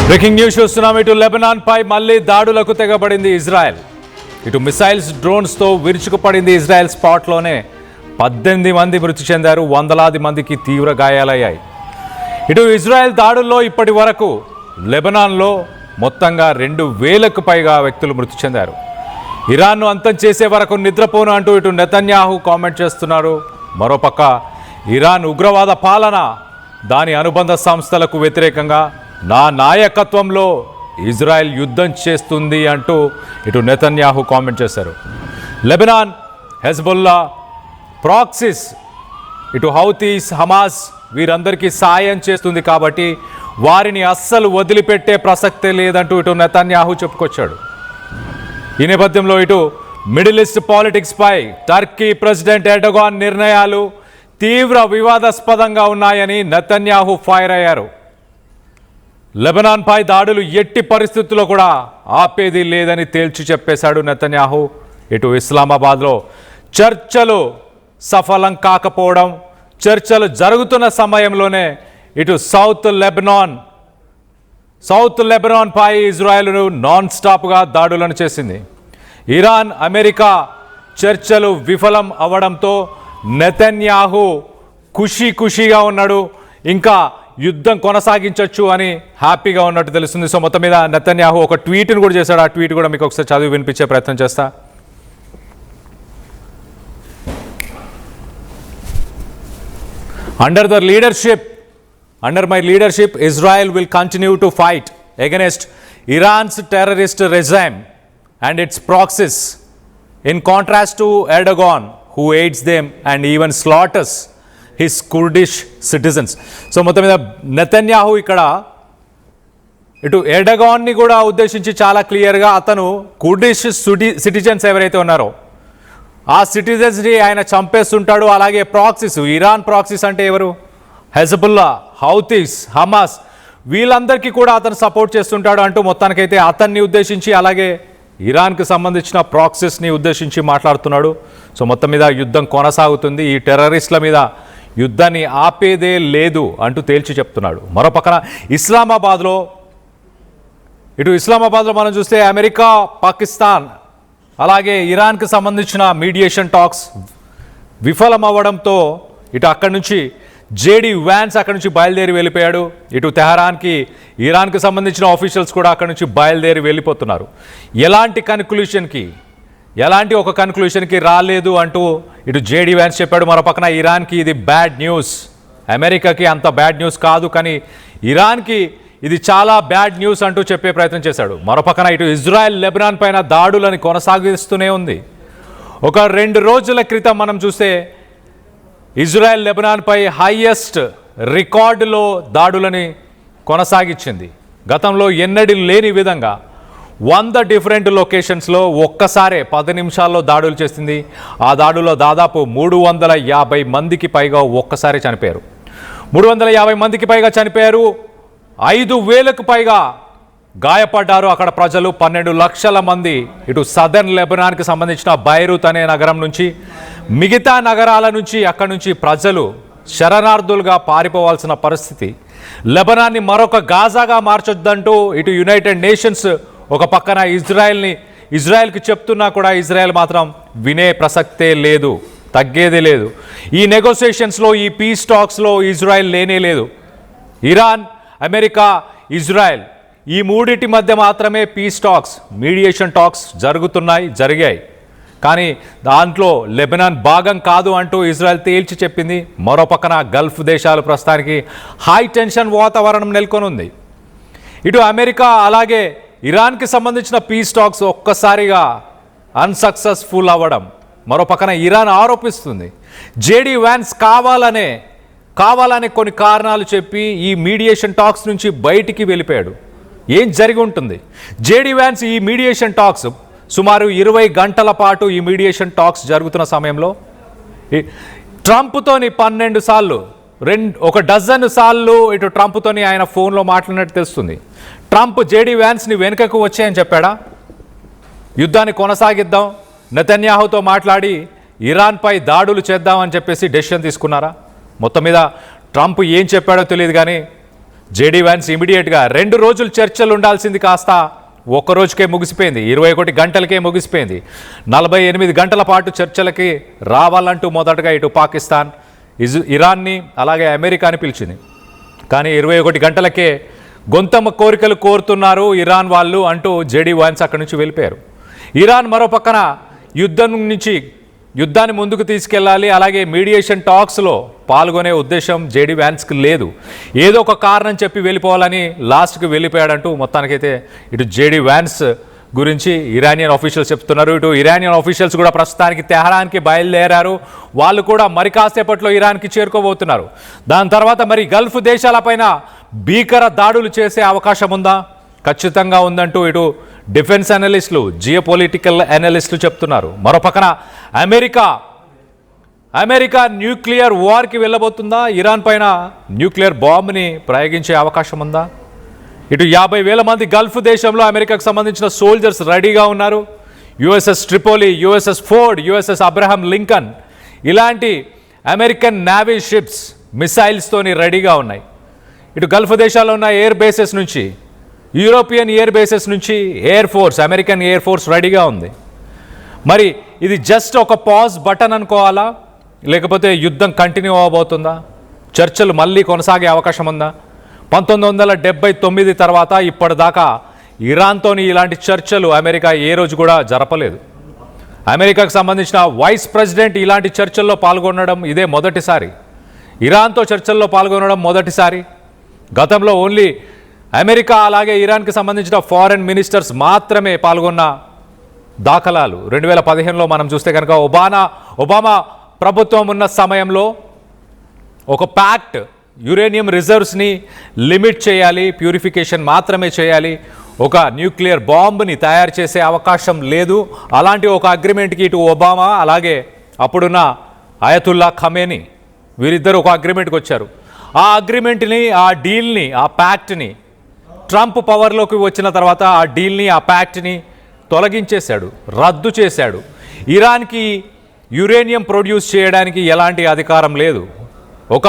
Breaking news చూస్తున్నాం. ఇటు Lebanon పై మళ్లీ దాడులకు తెగబడింది ఇజ్రాయెల్. ఇటు మిసైల్స్ డ్రోన్స్తో విరుచుకుపడింది ఇజ్రాయెల్. స్పాట్లోనే 18 మంది మృతి చెందారు, వందలాది మందికి తీవ్ర గాయాలయ్యాయి. ఇటు ఇజ్రాయెల్ దాడుల్లో ఇప్పటి వరకు లెబనాన్లో మొత్తంగా 2000కు పైగా వ్యక్తులు మృతి చెందారు. ఇరాన్ను అంతం చేసే వరకు నిద్రపోను అంటూ ఇటు నెతన్యాహు కామెంట్ చేస్తున్నారు. మరోపక్క ఇరాన్ ఉగ్రవాద పాలన, దాని అనుబంధ సంస్థలకు వ్యతిరేకంగా నా నాయకత్వంలో ఇజ్రాయెల్ యుద్ధం చేస్తుంది అంటూ ఇటు నెతన్యాహు కామెంట్ చేశారు. లెబనాన్, హెజ్బుల్లా, ప్రాక్సిస్, ఇటు హౌతీస్, హమాస్ వీరందరికీ సాయం చేస్తుంది కాబట్టి వారిని అస్సలు వదిలిపెట్టే ప్రసక్తే లేదంటూ ఇటు నెతన్యాహు చెప్పుకొచ్చాడు. ఈ నేపథ్యంలో ఇటు మిడిల్ ఈస్ట్ పాలిటిక్స్పై టర్కీ ప్రెసిడెంట్ ఎర్డోగాన్ నిర్ణయాలు తీవ్ర వివాదాస్పదంగా ఉన్నాయని నెతన్యాహు ఫైర్ అయ్యారు. లెబనాన్పై దాడులు ఎట్టి పరిస్థితుల్లో కూడా ఆపేది లేదని తేల్చి చెప్పేశాడు నెతన్యాహు. ఇటు ఇస్లామాబాద్లో చర్చలు సఫలం కాకపోవడం, చర్చలు జరుగుతున్న సమయంలోనే ఇటు సౌత్ లెబనాన్ పై ఇజ్రాయెల్ నాన్ స్టాప్గా దాడులను చేసింది. ఇరాన్, అమెరికా చర్చలు విఫలం అవ్వడంతో నెతన్యాహు ఖుషీగా ఉన్నాడు. ఇంకా యుద్ధం కొనసాగించవచ్చు అని హ్యాపీగా ఉన్నట్టు తెలుస్తుంది. సో మొత్తం మీద నెతన్యాహు ఒక ట్వీట్ను కూడా చేశాడు. ఆ ట్వీట్ కూడా మీకు ఒకసారి చదివి వినిపించే ప్రయత్నం చేస్తా. Under my leadership, Israel will continue to fight against Iran's terrorist regime and its proxies, in contrast to Erdogan, who aids them and even slaughters his Kurdish citizens. So మొత్తం మీద నెతన్యాహు ఇక్కడ ఇటు ఎర్డగాన్ని కూడా ఉద్దేశించి చాలా క్లియర్గా అతను కుర్డిష్ సిటిజన్స్ ఎవరైతే ఉన్నారో ఆ సిటిజన్స్ని ఆయన చంపేస్తుంటాడు. అలాగే ప్రాక్సిస్, ఇరాన్ ప్రాక్సిస్ అంటే ఎవరు? హెజ్బుల్లా, హౌతీస్, హమాస్ వీళ్ళందరికీ కూడా అతను సపోర్ట్ చేస్తుంటాడు అంటూ మొత్తానికైతే అతన్ని ఉద్దేశించి అలాగే ఇరాన్కి సంబంధించిన ప్రాక్సిస్ని ఉద్దేశించి మాట్లాడుతున్నాడు. సో మొత్తం మీద యుద్ధం కొనసాగుతుంది, ఈ టెర్రరిస్టుల మీద యుద్ధాన్ని ఆపేదే లేదు అంటూ తేల్చి చెప్తున్నాడు. మరో పక్కన ఇస్లామాబాద్లో మనం చూస్తే అమెరికా, పాకిస్తాన్ అలాగే ఇరాన్కి సంబంధించిన మీడియేషన్ టాక్స్ విఫలం అవ్వడంతో ఇటు అక్కడి నుంచి జేడీ వ్యాన్స్ అక్కడి నుంచి బయలుదేరి వెళ్ళిపోయాడు. ఇటు తెహరాన్కి ఇరాన్కి సంబంధించిన ఆఫీషియల్స్ కూడా అక్కడి నుంచి బయలుదేరి వెళ్ళిపోతున్నారు. ఎలాంటి ఒక కన్క్లూషన్కి రాలేదు అంటూ ఇటు జేడీ వ్యాన్స్ చెప్పాడు. మరో పక్కన ఇరాన్కి ఇది బ్యాడ్ న్యూస్, అమెరికాకి అంత బ్యాడ్ న్యూస్ కాదు, కానీ ఇరాన్కి ఇది చాలా బ్యాడ్ న్యూస్ అంటూ చెప్పే ప్రయత్నం చేశాడు. మరో పక్కన ఇటు ఇజ్రాయెల్ లెబనాన్ పైన దాడులను కొనసాగిస్తూనే ఉంది. ఒక 2 రోజుల క్రితం మనం చూస్తే ఇజ్రాయెల్ లెబనాన్పై హైయెస్ట్ రికార్డులో దాడులని కొనసాగించింది. గతంలో ఎన్నడూ లేని విధంగా 100 డిఫరెంట్ లొకేషన్స్లో ఒక్కసారే 10 నిమిషాల్లో దాడులు చేసింది. ఆ దాడుల్లో దాదాపు 350 మందికి పైగా ఒక్కసారి చనిపోయారు. 350 మందికి పైగా చనిపోయారు, 5000కు పైగా గాయపడ్డారు అక్కడ ప్రజలు. 12 లక్షల మంది ఇటు సదర్న్ లెబనాన్కి సంబంధించిన బైరూత్ అనే నగరం నుంచి మిగతా నగరాల నుంచి అక్కడి నుంచి ప్రజలు శరణార్థులుగా పారిపోవాల్సిన పరిస్థితి. లెబనాన్ని మరొక గాజాగా మార్చొద్దంటూ ఇటు యునైటెడ్ నేషన్స్ ఒక పక్కన ఇజ్రాయెల్కి చెప్తున్నా కూడా ఇజ్రాయెల్ మాత్రం వినే ప్రసక్తే లేదు, తగ్గేదే లేదు. ఈ నెగోసియేషన్స్లో, ఈ పీస్ టాక్స్లో ఇజ్రాయెల్ లేనే లేదు. ఇరాన్, అమెరికా, ఇజ్రాయెల్ ఈ మూడింటి మధ్య మాత్రమే పీస్ టాక్స్, మీడియేషన్ టాక్స్ జరిగాయి. కానీ దాంట్లో లెబనాన్ భాగం కాదు అంటూ ఇజ్రాయెల్ తేల్చి చెప్పింది. మరో పక్కన గల్ఫ్ దేశాలు ప్రస్తుతానికి హై టెన్షన్ వాతావరణం నెలకొని ఉంది. ఇటు అమెరికా అలాగే ఇరాన్కి సంబంధించిన పీస్ టాక్స్ ఒక్కసారిగా అన్సక్సెస్ఫుల్ అవ్వడం మరో పక్కన ఇరాన్ ఆరోపిస్తుంది. జేడీ వ్యాన్స్ కావాలనే కొన్ని కారణాలు చెప్పి ఈ మీడియేషన్ టాక్స్ నుంచి బయటికి వెళ్ళిపోయాడు. ఏం జరిగి ఉంటుంది? జేడీ వ్యాన్స్ ఈ మీడియేషన్ టాక్స్ సుమారు 20 గంటల పాటు ఈ మీడియేషన్ టాక్స్ జరుగుతున్న సమయంలో ట్రంప్తోని 12 సార్లు, ఒక డజన్ సార్లు ఇటు ట్రంప్తోని ఆయన ఫోన్లో మాట్లాడినట్టు తెలుస్తుంది. ట్రంప్ జేడీ వ్యాన్స్ని వెనుకకు వచ్చాయని చెప్పాడా? యుద్ధాన్ని కొనసాగిద్దాం, నెతన్యాహుతో మాట్లాడి ఇరాన్పై దాడులు చేద్దామని చెప్పేసి డెసిషన్ తీసుకున్నారా? మొత్తం మీద ట్రంప్ ఏం చెప్పాడో తెలియదు, కానీ జేడీ వ్యాన్స్ ఇమీడియట్గా 2 రోజులు చర్చలు ఉండాల్సింది కాస్త ఒక్క రోజుకే ముగిసిపోయింది, 21 గంటలకే ముగిసిపోయింది. 48 గంటల పాటు చర్చలకి రావాలంటూ మొదటగా ఇటు పాకిస్తాన్ ఇరాన్ని అలాగే అమెరికాని పిలిచింది. కానీ 21 గంటలకే గొంతమ్మ కోరికలు కోరుతున్నారు ఇరాన్ వాళ్ళు అంటూ జేడీ వ్యాన్స్ అక్కడి నుంచి వెళ్ళిపోయారు. ఇరాన్ మరో పక్కన యుద్ధాన్ని ముందుకు తీసుకెళ్లాలి, అలాగే మీడియేషన్ టాక్స్లో పాల్గొనే ఉద్దేశం జేడీ వ్యాన్స్కి లేదు. ఏదో ఒక కారణం చెప్పి వెళ్ళిపోవాలని లాస్ట్కి వెళ్ళిపోయాడంటూ మొత్తానికైతే ఇటు జేడీ వ్యాన్స్ గురించి ఇరానియన్ ఆఫీషియల్స్ చెప్తున్నారు. ఇటు ఇరానియన్ ఆఫీషియల్స్ కూడా ప్రస్తుతానికి తెహరాన్కి బయలుదేరారు. వాళ్ళు కూడా మరి కాసేపట్లో ఇరాన్కి చేరుకోబోతున్నారు. దాని తర్వాత మరి గల్ఫ్ దేశాలపైన భీకర దాడులు చేసే అవకాశం ఉందా? ఖచ్చితంగా ఉందంటూ ఇటు డిఫెన్స్ అనలిస్టులు, జియోపొలిటికల్ అనలిస్టులు చెప్తున్నారు. మరో పక్కన అమెరికా న్యూక్లియర్ వార్కి వెళ్ళబోతుందా? ఇరాన్ పైన న్యూక్లియర్ బాంబుని ప్రయోగించే అవకాశం ఉందా? ఇటు 50,000 మంది గల్ఫ్ దేశంలో అమెరికాకు సంబంధించిన సోల్జర్స్ రెడీగా ఉన్నారు. USS Tripoli, USS Ford, USS Abraham Lincoln ఇలాంటి అమెరికన్ నేవీ షిప్స్ మిసైల్స్తోని రెడీగా ఉన్నాయి. ఇటు గల్ఫ్ దేశాల్లో ఉన్న ఎయిర్ బేసెస్ నుంచి, యూరోపియన్ ఎయిర్ బేసెస్ నుంచి air force, American air force రెడీగా ఉంది. మరి ఇది జస్ట్ ఒక పాజ్ బటన్ అనుకోవాలా, లేకపోతే యుద్ధం కంటిన్యూ అవ్వబోతుందా? చర్చలు మళ్ళీ కొనసాగే అవకాశం ఉందా? 1979 తర్వాత ఇప్పటిదాకా ఇరాన్తోని ఇలాంటి చర్చలు అమెరికా ఏ రోజు కూడా జరపలేదు. అమెరికాకు సంబంధించిన వైస్ ప్రెసిడెంట్ ఇలాంటి చర్చల్లో పాల్గొనడం ఇదే మొదటిసారి. ఇరాన్తో చర్చల్లో పాల్గొనడం మొదటిసారి. గతంలో ఓన్లీ అమెరికా అలాగే ఇరాన్కి సంబంధించిన ఫారెన్ మినిస్టర్స్ మాత్రమే పాల్గొన్న దాఖలాలు 2015లో మనం చూస్తే కనుక ఒబామా ప్రభుత్వం ఉన్న సమయంలో ఒక ప్యాక్ట్, యురేనియం రిజర్వ్స్ని లిమిట్ చేయాలి, ప్యూరిఫికేషన్ మాత్రమే చేయాలి, ఒక న్యూక్లియర్ బాంబుని తయారు చేసే అవకాశం లేదు, అలాంటి ఒక అగ్రిమెంట్కి ఇటు ఒబామా అలాగే అప్పుడున్న అయతుల్లా ఖమేనీ వీరిద్దరు ఒక అగ్రిమెంట్కి వచ్చారు. ఆ అగ్రిమెంట్ని, ఆ డీల్ని, ఆ ప్యాక్ట్ని ట్రంప్ పవర్లోకి వచ్చిన తర్వాత ఆ డీల్ని, ఆ ప్యాక్ట్ని తొలగించేశాడు, రద్దు చేశాడు. ఇరాన్కి యురేనియం ప్రొడ్యూస్ చేయడానికి ఎలాంటి అధికారం లేదు. ఒక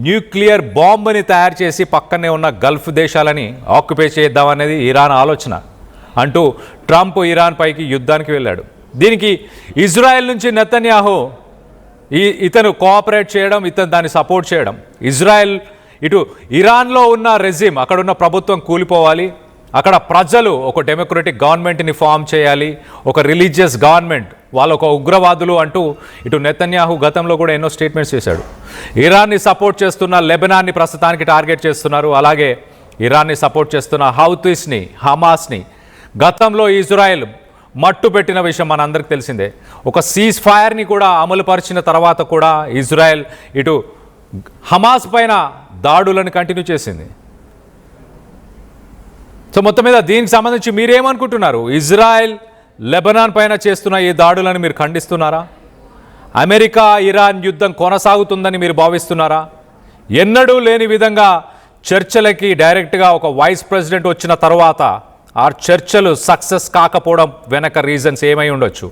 న్యూక్లియర్ బాంబుని తయారు చేసి పక్కనే ఉన్న గల్ఫ్ దేశాలని ఆక్యుపై చేద్దామనేది ఇరాన్ ఆలోచన అంటూ ట్రంప్ ఇరాన్ పైకి యుద్ధానికి వెళ్ళాడు. దీనికి ఇజ్రాయెల్ నుంచి నెతన్యాహు ఇతను కోఆపరేట్ చేయడం, ఇతను దాన్ని సపోర్ట్ చేయడం. ఇజ్రాయెల్ ఇటు ఇరాన్లో ఉన్న రెజిమ్, అక్కడున్న ప్రభుత్వం కూలిపోవాలి, అక్కడ ప్రజలు ఒక డెమోక్రటిక్ గవర్నమెంట్ని ఫామ్ చేయాలి, ఒక రిలీజియస్ గవర్నమెంట్, వాళ్ళు ఒక ఉగ్రవాదులు అంటూ ఇటు నెతన్యాహు గతంలో కూడా ఎన్నో స్టేట్మెంట్స్ చేశాడు. ఇరాన్ని సపోర్ట్ చేస్తున్న లెబనాన్ని ప్రస్తుతానికి టార్గెట్ చేస్తున్నారు, అలాగే ఇరాన్ని సపోర్ట్ చేస్తున్న హౌతీస్ని, హమాస్ని గతంలో ఇజ్రాయెల్ మట్టు పెట్టిన విషయం మనందరికీ తెలిసిందే. ఒక సీజ్ ఫైర్ని కూడా అమలుపరిచిన తర్వాత కూడా ఇజ్రాయెల్ ఇటు హమాస్ పైన దాడులను కంటిన్యూ చేసింది. సో మొత్తం మీద దీనికి సంబంధించి మీరేమనుకుంటున్నారు? ఇజ్రాయెల్ లెబనాన్ పైన చేస్తున్న ఈ దాడులను మీరు ఖండిస్తున్నారా? అమెరికా ఇరాన్ యుద్ధం కొనసాగుతుందని మీరు భావిస్తున్నారా? ఎన్నడూ లేని విధంగా చర్చలకి డైరెక్ట్గా ఒక వైస్ ప్రెసిడెంట్ వచ్చిన తర్వాత ఆ చర్చలు సక్సెస్ కాకపోవడం వెనక రీజన్స్ ఏమై ఉండొచ్చు?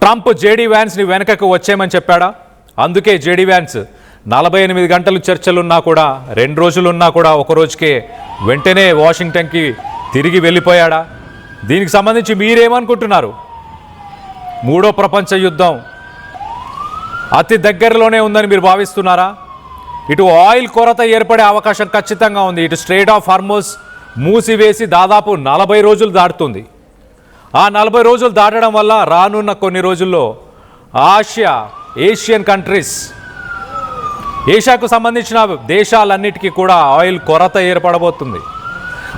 ట్రంప్ జేడీ వ్యాన్స్ని వెనకకు వచ్చేయమని చెప్పాడా? అందుకే జేడీ వ్యాన్స్ 48 గంటలు చర్చలున్నా కూడా, 2 రోజులున్నా కూడా ఒక రోజుకే వెంటనే వాషింగ్టన్కి తిరిగి వెళ్ళిపోయాడా? దీనికి సంబంధించి మీరేమనుకుంటున్నారు? మూడో ప్రపంచ యుద్ధం అతి దగ్గరలోనే ఉందని మీరు భావిస్తున్నారా? ఇటు ఆయిల్ కొరత ఏర్పడే అవకాశం ఖచ్చితంగా ఉంది. ఇటు స్ట్రెయిట్ ఆఫ్ హార్మోజ్ మూసివేసి దాదాపు 40 రోజులు దాటుతుంది. ఆ 40 రోజులు దాటడం వల్ల రానున్న కొన్ని రోజుల్లో ఏషియన్ కంట్రీస్, ఏషియాకు సంబంధించిన దేశాలన్నిటికీ కూడా ఆయిల్ కొరత ఏర్పడబోతుంది.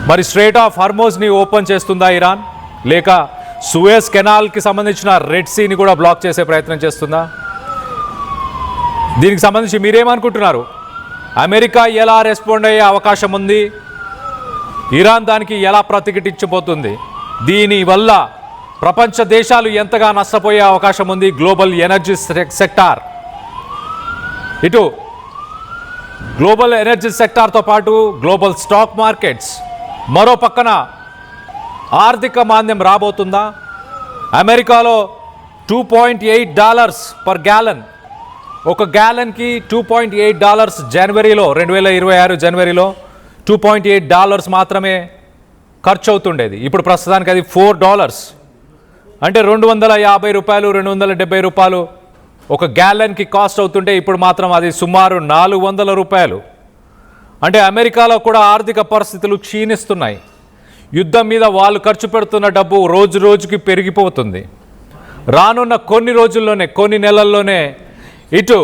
మరి స్ట్రెయిట్ ఆఫ్ హార్మోజ్ని ఓపెన్ చేస్తుందా ఇరాన్, లేక సూయజ్ కెనాల్కి సంబంధించిన రెడ్ సీని కూడా బ్లాక్ చేసే ప్రయత్నం చేస్తుందా? దీనికి సంబంధించి మీరేమనుకుంటున్నారు? అమెరికా ఎలా రెస్పాండ్ అయ్యే అవకాశం ఉంది? ఇరాన్ దానికి ఎలా ప్రతిఘటించబోతుంది? దీనివల్ల ప్రపంచ దేశాలు ఎంతగా నష్టపోయే అవకాశం ఉంది? గ్లోబల్ ఎనర్జీ సెక్టార్, ఇటు గ్లోబల్ ఎనర్జీ సెక్టార్తో పాటు గ్లోబల్ స్టాక్ మార్కెట్స్, మరో పక్కన ఆర్థిక మాంద్యం రాబోతుందా? అమెరికాలో $2.8 పర్ గ్యాలన్, ఒక గ్యాలన్కి $2.8 జనవరిలో 2026 జనవరిలో $2.8 మాత్రమే ఖర్చు అవుతుండేది. ఇప్పుడు ప్రస్తుతానికి అది $4. అంటే $250 $270 ఒక గ్యాలన్కి కాస్ట్ అవుతుంటే ఇప్పుడు మాత్రం అది సుమారు $400. అంటే అమెరికాలో కూడా ఆర్థిక పరిస్థితులు క్షీణిస్తున్నాయి. యుద్ధం మీద వాళ్ళు ఖర్చు పెడుతున్న డబ్బు రోజు రోజుకి పెరిగిపోతుంది. రానున్న కొన్ని రోజుల్లోనే, కొన్ని నెలల్లోనే ఇటు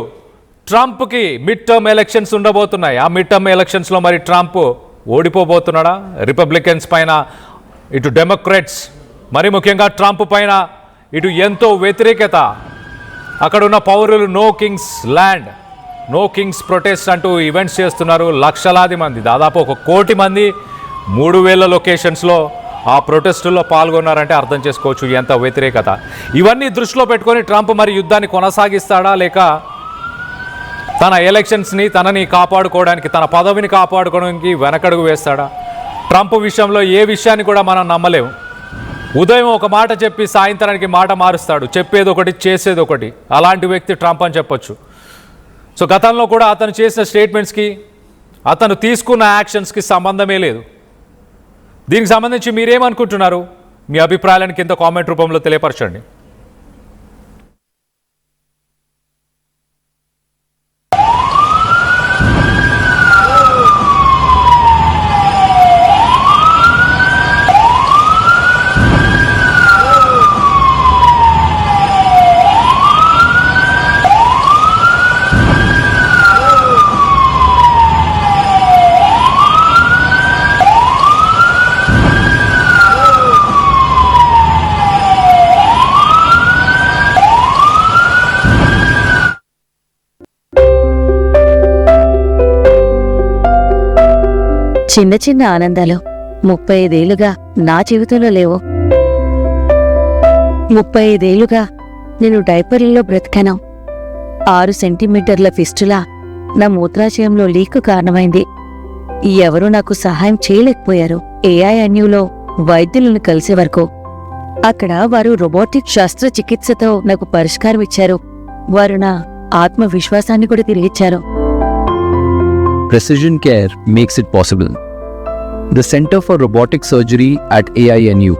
ట్రంప్కి మిడ్ టర్మ్ ఎలక్షన్స్ ఉండబోతున్నాయి. ఆ మిడ్ టర్మ్ ఎలక్షన్స్లో మరి ట్రంప్ ఓడిపోబోతున్నాడా? రిపబ్లికన్స్ పైన ఇటు డెమోక్రాట్స్, మరి ముఖ్యంగా ట్రంప్ పైన ఇటు ఎంతో వ్యతిరేకత. అక్కడ ఉన్న పౌరులు no kings land, no kings protest అంటూ ఈవెంట్స్ చేస్తున్నారు. లక్షలాది మంది, దాదాపు 1 కోటి మంది 3000 లొకేషన్స్లో ఆ ప్రొటెస్టుల్లో పాల్గొన్నారంటే అర్థం చేసుకోవచ్చు ఎంత వ్యతిరేకత. ఇవన్నీ దృష్టిలో పెట్టుకొని ట్రంప్ మరి యుద్ధాన్ని కొనసాగిస్తాడా, లేక తన ఎలక్షన్స్ని తనని కాపాడుకోవడానికి, తన పదవిని కాపాడుకోవడానికి వెనకడుగు వేస్తాడా? ట్రంప్ విషయంలో ఏ విషయాన్ని కూడా మనం నమ్మలేము. ఉదయం ఒక మాట చెప్పి సాయంత్రానికి మాట మారుస్తాడు. చెప్పేది ఒకటి, చేసేది ఒకటి. అలాంటి వ్యక్తి ట్రంప్ అని చెప్పొచ్చు. సో గతంలో కూడా అతను చేసిన స్టేట్మెంట్స్కి, అతను తీసుకున్న యాక్షన్స్కి సంబంధమే లేదు. దీనికి సంబంధించి మీరేమనుకుంటున్నారు? మీ అభిప్రాయాలను కింద కామెంట్ రూపంలో తెలియపరచండి. చిన్న చిన్న ఆనందాలు 35 ఏళ్లుగా నా జీవితంలో లేవు. 35 ఏళ్లుగా నేను డైపర్లలో బ్రతికాను. 6 సెంటీమీటర్ల ఫిస్టులా నా మూత్రాశయంలో లీక్ కారణమైంది. ఎవరూ నాకు సహాయం చేయలేకపోయారు. ఏఐఎన్యూలో వైద్యులను కలిసే వరకు. అక్కడ వారు రోబోటిక్ శస్త్రచికిత్సతో నాకు పరిష్కారం ఇచ్చారు. వారు నా ఆత్మవిశ్వాసాన్ని కూడా తిరిగిచ్చారు. Precision care makes it possible. The Center for Robotic Surgery at AINU